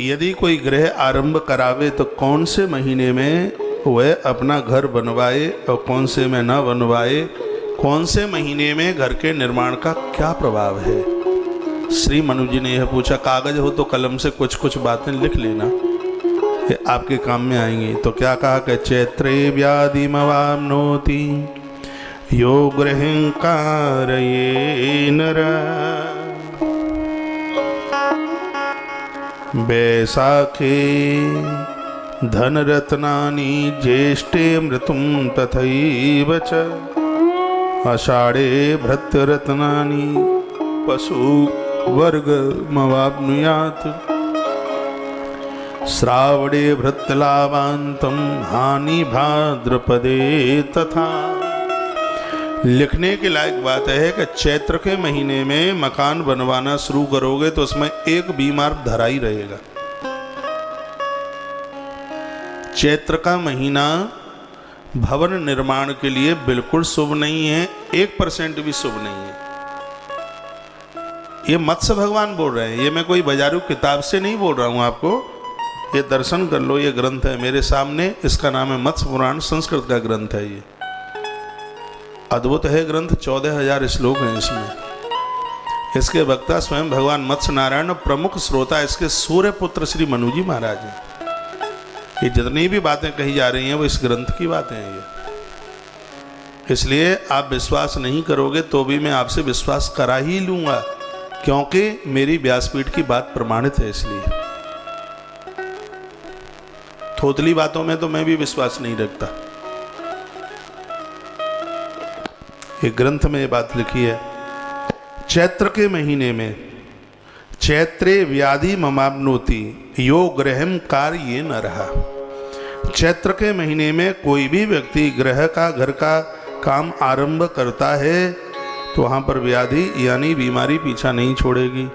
यदि कोई गृह आरंभ करावे तो कौन से महीने में वह अपना घर बनवाए और कौन से में न बनवाए, कौन से महीने में घर के निर्माण का क्या प्रभाव है। श्री मनु जी ने यह पूछा। कागज हो तो कलम से कुछ कुछ बातें लिख लेना, ये आपके काम में आएंगी। तो क्या कहा कि चैत्रे व्याधिमवाप्नोति यो गृहं कारये नर, वैशाखे धनरत्नानि ज्येष्ठे मृतुं तथैव च, आषाढ़े भृत्यरत्नानि पशुवर्गमवाप्नुयात्, श्रावणे भृत्यलाभान्तं हानि भाद्रपदे तथा। लिखने के लायक बात है कि चैत्र के महीने में मकान बनवाना शुरू करोगे तो उसमें एक बीमार धरा ही रहेगा। चैत्र का महीना भवन निर्माण के लिए बिल्कुल शुभ नहीं है, 1% भी शुभ नहीं है। ये मत्स्य भगवान बोल रहे हैं, ये मैं कोई बाजारू किताब से नहीं बोल रहा हूं आपको। ये दर्शन कर लो, ये ग्रंथ है मेरे सामने, इसका नाम है मत्स्य पुराण, संस्कृत का ग्रंथ है। ये अद्भुत है ग्रंथ, 14,000 श्लोक हैं इसमें। इसके वक्ता स्वयं भगवान मत्स्य नारायण, प्रमुख श्रोता इसके सूर्य पुत्र श्री मनु जी महाराज हैं। ये जितनी भी बातें कही जा रही हैं वो इस ग्रंथ की बातें हैं ये। इसलिए आप विश्वास नहीं करोगे तो भी मैं आपसे विश्वास करा ही लूंगा, क्योंकि मेरी व्यासपीठ की बात प्रमाणित है। इसलिए थोतली बातों में तो मैं भी विश्वास नहीं रखता। एक ग्रंथ में ये बात लिखी है, चैत्र के महीने में चैत्रे व्याधि ममाप्नोति यो गृहं कार्ये न रहा। चैत्र के महीने में कोई भी व्यक्ति गृह का, घर का काम आरंभ करता है तो वहां पर व्याधि यानी बीमारी पीछा नहीं छोड़ेगी,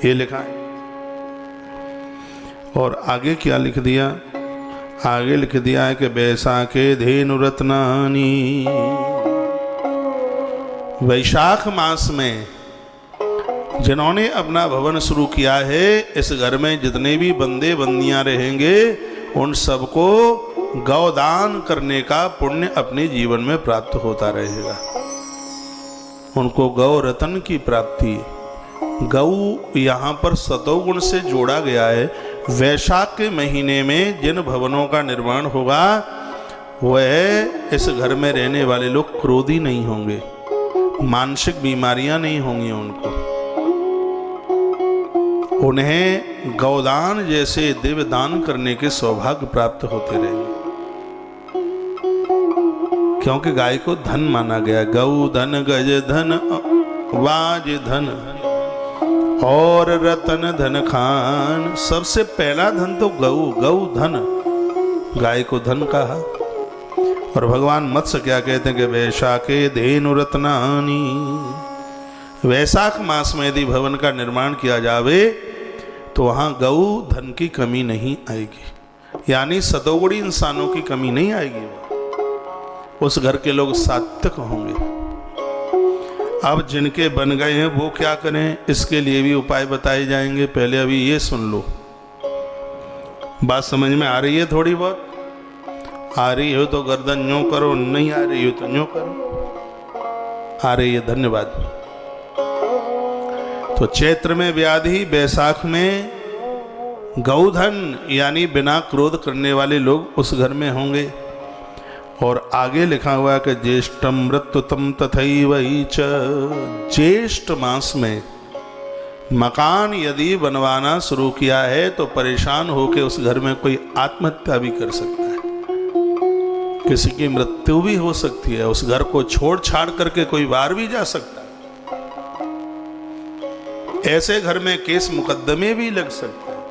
ये लिखा है। और आगे क्या लिख दिया, आगे लिख दिया है कि वैशाखे धेनुरत्नानि, वैशाख मास में जिन्होंने अपना भवन शुरू किया है, इस घर में जितने भी बंदे बंदियां रहेंगे उन सबको गौदान करने का पुण्य अपने जीवन में प्राप्त होता रहेगा। उनको गौ रतन की प्राप्ति, गौ यहाँ पर सतोगुण से जोड़ा गया है। वैशाख के महीने में जिन भवनों का निर्माण होगा वह इस घर में रहने वाले लोग क्रोधी नहीं होंगे, मानसिक बीमारियां नहीं होंगी उनको, उन्हें गौदान जैसे दिव्य दान करने के सौभाग्य प्राप्त होते रहेंगे। क्योंकि गाय को धन माना गया, गौ धन, गज धन, वाज धन और रतन धन खान। सबसे पहला धन तो गौ धन, गाय को धन कहा। और भगवान मत्स्य क्या कहते हैं कि वैशाखे धेनुरत्नानि, वैशाख मास में यदि भवन का निर्माण किया जावे तो वहां गौ धन की कमी नहीं आएगी, यानी सतोगुणी इंसानों की कमी नहीं आएगी। उस घर के लोग सात्विक होंगे। अब जिनके बन गए हैं वो क्या करें, इसके लिए भी उपाय बताए जाएंगे। पहले अभी ये सुन लो, बात समझ में आ रही है? थोड़ी बहुत आ रही हो तो गर्दन यूं करो, नहीं आ रही हो तो यूं करो। आ रही है, धन्यवाद। तो चैत्र में व्याधि, वैशाख में गौधन यानी बिना क्रोध करने वाले लोग उस घर में होंगे। और आगे लिखा हुआ कि ज्येष्ठम मृत्युतम तथैव च, ज्येष्ठ मास में मकान यदि बनवाना शुरू किया है तो परेशान होकर उस घर में कोई आत्महत्या भी कर सकता है, किसी की मृत्यु भी हो सकती है, उस घर को छोड़ छाड़ करके कोई बाहर भी जा सकता है। ऐसे घर में केस मुकदमे भी लग सकते हैं।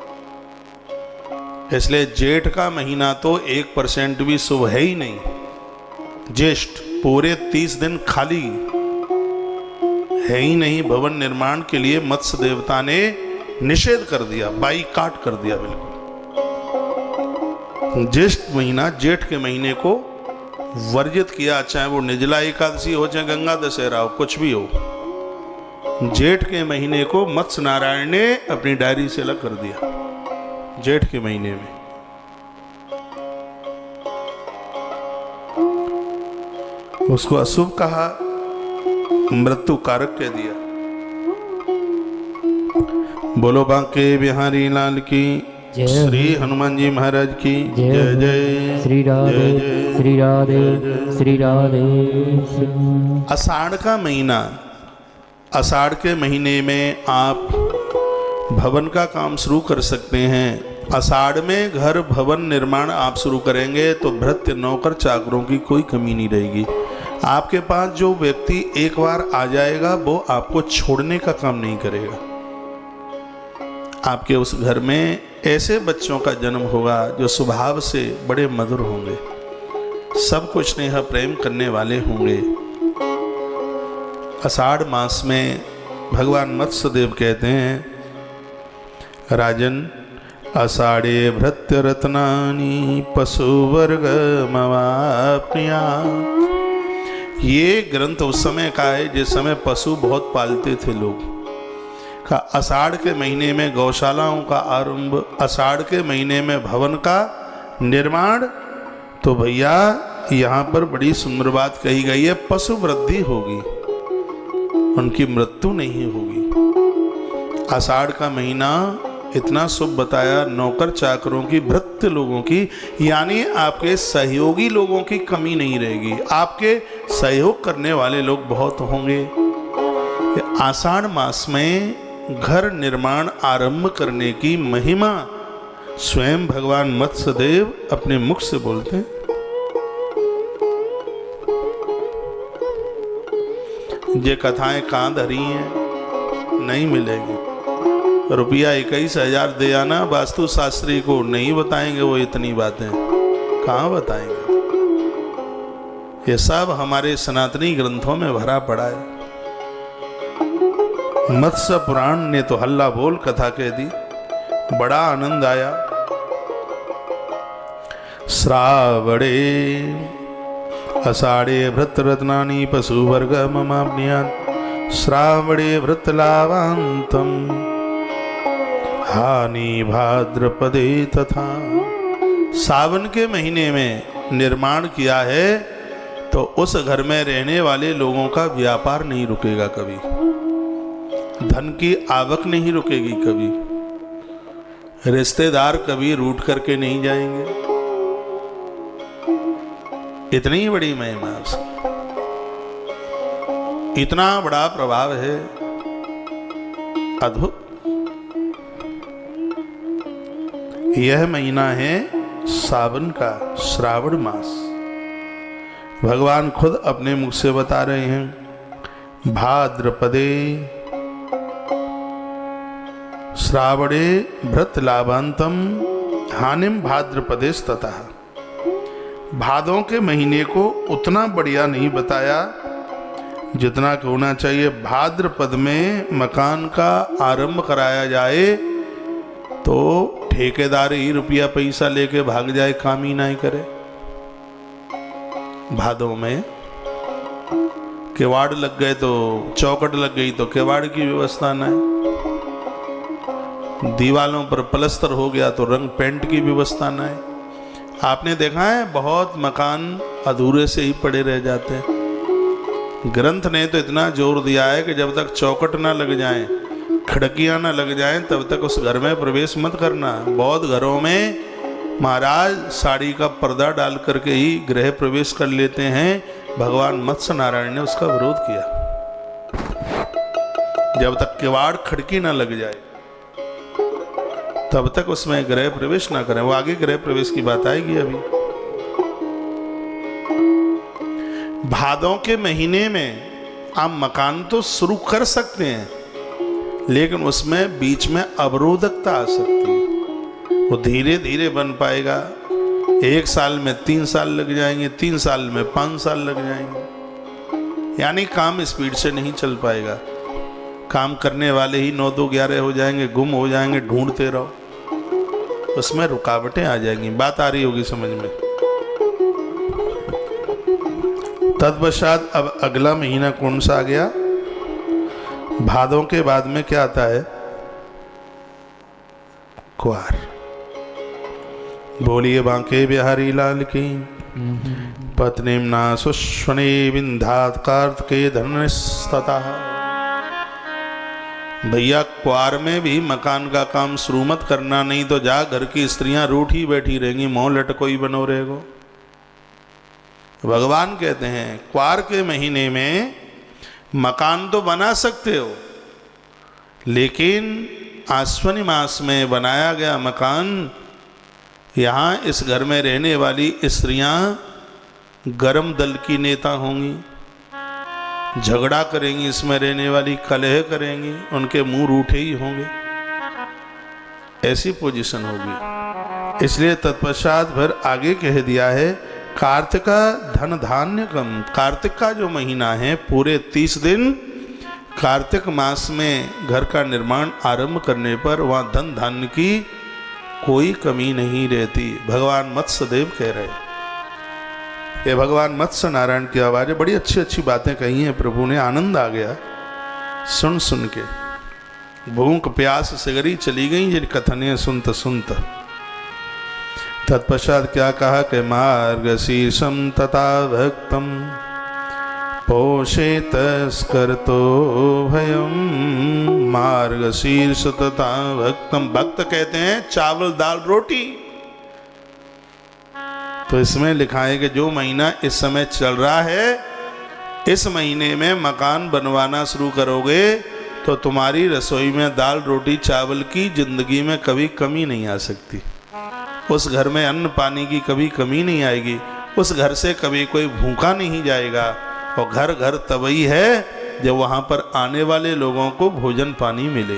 इसलिए जेठ का महीना तो 1% भी शुभ है ही नहीं। ज्येष्ठ पूरे 30 दिन खाली है ही नहीं। भवन निर्माण के लिए मत्स्य देवता ने निषेध कर दिया, बाईकाट कर दिया बिल्कुल। ज्येष्ठ महीना, जेठ के महीने को वर्जित किया, चाहे वो निर्जला एकादशी हो चाहे गंगा दशहरा हो, कुछ भी हो। जेठ के महीने को मत्स्य नारायण ने अपनी डायरी से अलग कर दिया। जेठ के महीने में उसको अशुभ कहा, मृत्यु कारक कह दिया। बोलो बांके बिहारी लाल की, श्री हनुमान जी महाराज की जय जय। श्री राधे श्री राधे श्री राधे। आषाढ़ का महीना, आषाढ़ के महीने में आप भवन का काम शुरू कर सकते हैं। आषाढ़ में घर भवन निर्माण आप शुरू करेंगे तो भृत्य नौकर चाकरों की कोई कमी नहीं रहेगी। आपके पास जो व्यक्ति एक बार आ जाएगा वो आपको छोड़ने का काम नहीं करेगा। आपके उस घर में ऐसे बच्चों का जन्म होगा जो स्वभाव से बड़े मधुर होंगे, सबको स्नेह प्रेम करने वाले होंगे। आषाढ़ मास में भगवान मत्स्यदेव कहते हैं, राजन आषाढ़े भृत्य रत्नानि पशुवर्ग मवाप्निया। ये ग्रंथ उस समय का है जिस समय पशु बहुत पालते थे लोग। का आषाढ़ के महीने में गौशालाओं का आरंभ, आषाढ़ के महीने में भवन का निर्माण। तो भैया यहाँ पर बड़ी सुंदर बात कही गई है, पशु वृद्धि होगी, उनकी मृत्यु नहीं होगी। आषाढ़ का महीना इतना शुभ बताया, नौकर चाकरों की, भृत्य लोगों की, यानी आपके सहयोगी लोगों की कमी नहीं रहेगी। आपके सहयोग करने वाले लोग बहुत होंगे। आषाढ़ मास में घर निर्माण आरंभ करने की महिमा स्वयं भगवान मत्स्यदेव अपने मुख से बोलते हैं। ये कथाएं कहाँ धरी हैं, नहीं मिलेगी। रुपया 21,000 दे आना, वास्तु शास्त्री को नहीं बताएंगे वो इतनी बातें, कहाँ बताएंगे। ये सब हमारे सनातनी ग्रंथों में भरा पड़ा है। मत्स्य पुराण ने तो हल्ला बोल कथा कह दी, बड़ा आनंद आया। श्रावणे आषाढ़े भृत रत्नानि पशुवर्ग ममाप्नुयात्। श्रावणे भृत लाभान्तम हानि भाद्रपदे तथा। सावन के महीने में निर्माण किया है तो उस घर में रहने वाले लोगों का व्यापार नहीं रुकेगा कभी, धन की आवक नहीं रुकेगी कभी, रिश्तेदार कभी रूठ करके नहीं जाएंगे। इतनी बड़ी महिमा है उसकी, इतना बड़ा प्रभाव है, अद्भुत। यह महीना है सावन का, श्रावण मास। भगवान खुद अपने मुख से बता रहे हैं, भाद्रपदे श्रावणे भृत लाभांतम हानिम भाद्रपदेस्ततः। भादों के महीने को उतना बढ़िया नहीं बताया जितना कि होना चाहिए। भाद्रपद में मकान का आरंभ कराया जाए तो ठेकेदार ही रुपया पैसा लेके भाग जाए, काम ही नहीं करे। भादों में किवाड़ लग गए तो चौखट लग गई तो किवाड़ की व्यवस्था नहीं, दीवालों पर प्लस्तर हो गया तो रंग पेंट की व्यवस्था नहीं। आपने देखा है बहुत मकान अधूरे से ही पड़े रह जाते हैं। ग्रंथ ने तो इतना जोर दिया है कि जब तक चौखट ना लग जाए, खिड़कियां ना लग जाएं, तब तक उस घर में प्रवेश मत करना। बहुत घरों में महाराज साड़ी का पर्दा डाल करके ही गृह प्रवेश कर लेते हैं। भगवान मत्स्य नारायण ने उसका विरोध किया। जब तक किवाड़ खिड़की ना लग जाए तब तक उसमें गृह प्रवेश ना करें। वो आगे गृह प्रवेश की बात आएगी अभी। भादों के महीने में आप मकान तो शुरू कर सकते हैं, लेकिन उसमें बीच में अवरोधकता आ सकती है। वो धीरे धीरे बन पाएगा। 1 साल में 3 साल लग जाएंगे, 3 साल में 5 साल लग जाएंगे, यानी काम स्पीड से नहीं चल पाएगा। काम करने वाले ही 9, 2, 11 हो जाएंगे, गुम हो जाएंगे, ढूंढते रहो, उसमें रुकावटें आ जाएंगी। बात आ रही होगी समझ में। तत्पश्चात अब अगला महीना कौन सा आ गया? भादों के बाद में क्या आता है? क्वार। बोलिए बांके बिहारी लाल की। पत्नीम्ना सुष्वने विंधात कार्तिके धन्यस्तता। भैया क्वार में भी मकान का काम शुरू मत करना, नहीं तो जा घर की स्त्रियां रूठी बैठी रहेंगी, मोह लटकोई बनो रहेगो। भगवान कहते हैं क्वार के महीने में मकान तो बना सकते हो, लेकिन आश्विनी मास में बनाया गया मकान, यहाँ इस घर में रहने वाली स्त्रियां गरम दल की नेता होंगी, झगड़ा करेंगी, इसमें रहने वाली कलह करेंगी, उनके मुंह रूठे ही होंगे, ऐसी पोजीशन होगी। इसलिए तत्पश्चात फिर आगे कह दिया है कार्तिका धन धान्य कम। कार्तिक का जो महीना है पूरे 30 दिन कार्तिक मास में घर का निर्माण आरंभ करने पर वहाँ धन धान्य की कोई कमी नहीं रहती। भगवान मत्स्यदेव कह रहे हैं, ये भगवान मत्स्य नारायण की आवाज़ है। बड़ी अच्छी अच्छी बातें कही हैं प्रभु ने, आनंद आ गया सुन सुन के। भूख प्यास सिगरी चली गई ये कथनें सुनत सुनत। तत्पश्चात क्या कहा कि मार्गशीर्षम तथा भक्तम पोषेतस्कर्तो भयम। मार्गशीर्ष तथा भक्तम, भक्त कहते हैं चावल दाल रोटी। तो इसमें लिखा है कि जो महीना इस समय चल रहा है, इस महीने में मकान बनवाना शुरू करोगे तो तुम्हारी रसोई में दाल रोटी चावल की जिंदगी में कभी कमी नहीं आ सकती। उस घर में अन्न पानी की कभी कमी नहीं आएगी, उस घर से कभी कोई भूखा नहीं जाएगा। और घर घर तभी है जब वहाँ पर आने वाले लोगों को भोजन पानी मिले।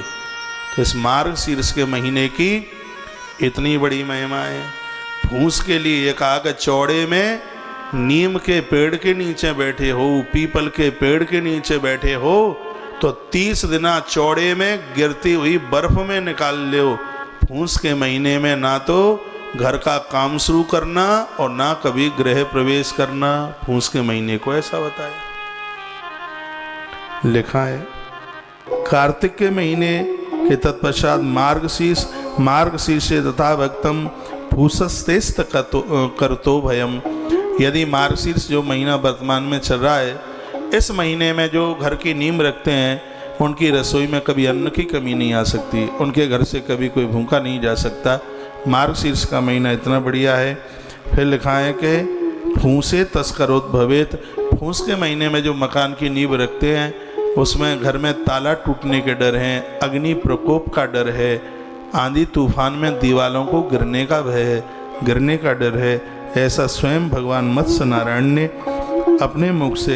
तो इस मार्गशीर्ष के महीने की इतनी बड़ी महिमा है। फूस के लिए ये कहा कि चौड़े में नीम के पेड़ के नीचे बैठे हो, पीपल के पेड़ के नीचे बैठे हो तो 30 दिना चौड़े में गिरती हुई बर्फ में निकाल लो। फूस के महीने में ना तो घर का काम शुरू करना और ना कभी गृह प्रवेश करना। फूस के महीने को ऐसा बताया लिखा है। कार्तिक के महीने के तत्पश्चात मार्गशीर्ष तथा भक्तम फूसस्तेस्त करतो भयम। यदि मार्गशीर्ष जो महीना वर्तमान में चल रहा है, इस महीने में जो घर की नींव रखते हैं उनकी रसोई में कभी अन्न की कमी नहीं आ सकती, उनके घर से कभी कोई भूखा नहीं जा सकता। मार्गशीर्ष का महीना इतना बढ़िया है। फिर लिखा है कि फूसे तस्करोत भवेत। फूस के महीने में जो मकान की नींव रखते हैं उसमें घर में ताला टूटने के डर हैं, अग्नि प्रकोप का डर है, आंधी तूफान में दीवालों को गिरने का भय है, गिरने का डर है। ऐसा स्वयं भगवान मत्स्य नारायण ने अपने मुख से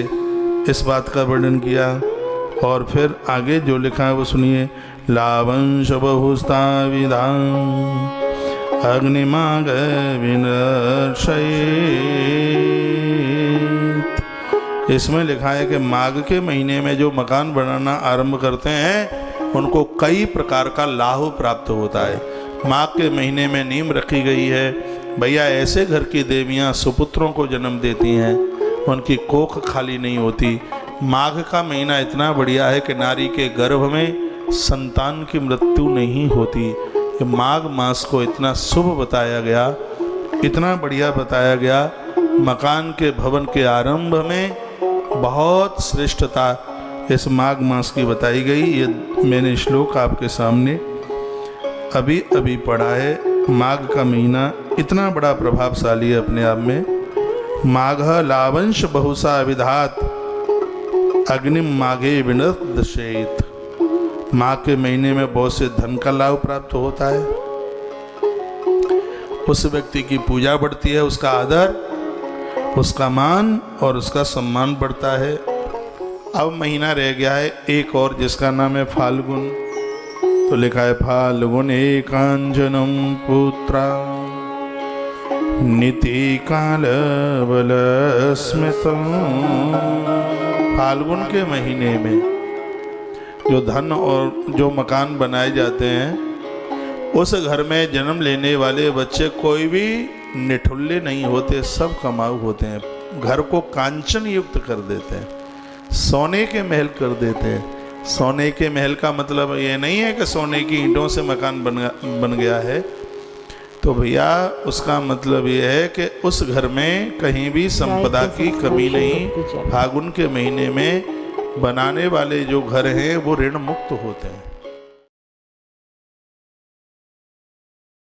इस बात का वर्णन किया। और फिर आगे जो लिखा है वो सुनिए। लावंश बहुस्ता विधान अग्निमाग विनर्षयेत्। इसमें लिखा है कि माघ के महीने में जो मकान बनाना आरंभ करते हैं उनको कई प्रकार का लाभ प्राप्त होता है। माघ के महीने में नीम रखी गई है। भैया ऐसे घर की देवियां सुपुत्रों को जन्म देती हैं, उनकी कोख खाली नहीं होती। माघ का महीना इतना बढ़िया है कि नारी के गर्भ में संतान की मृत्यु नहीं होती। कि माघ मास को इतना शुभ बताया गया, इतना बढ़िया बताया गया। मकान के भवन के आरंभ में बहुत श्रेष्ठता इस माघ मास की बताई गई। ये मैंने श्लोक आपके सामने अभी अभी पढ़ा है। माघ का महीना इतना बड़ा प्रभावशाली है अपने आप में। माघ लावंश बहुसा विधात अग्निम माघे विनर्दशेत। माघ के महीने में बहुत से धन का लाभ प्राप्त होता है। उस व्यक्ति की पूजा बढ़ती है, उसका आदर, उसका मान और उसका सम्मान बढ़ता है। अब महीना रह गया है एक और, जिसका नाम है फाल्गुन। तो लिखा है फाल्गुन एकांजनम पुत्रा नीति काल बल स्मितम। फाल्गुन के महीने में जो धन और जो मकान बनाए जाते हैं, उस घर में जन्म लेने वाले बच्चे कोई भी निठुल्ले नहीं होते, सब कमाऊ होते हैं। घर को कांचन युक्त कर देते हैं, सोने के महल कर देते हैं, सोने के महल का मतलब ये नहीं है कि सोने की ईंटों से मकान बन गया है। तो भैया उसका मतलब ये है कि उस घर में कहीं भी संपदा की कमी नहीं। फागुन के महीने में बनाने वाले जो घर हैं वो ऋण मुक्त होते हैं।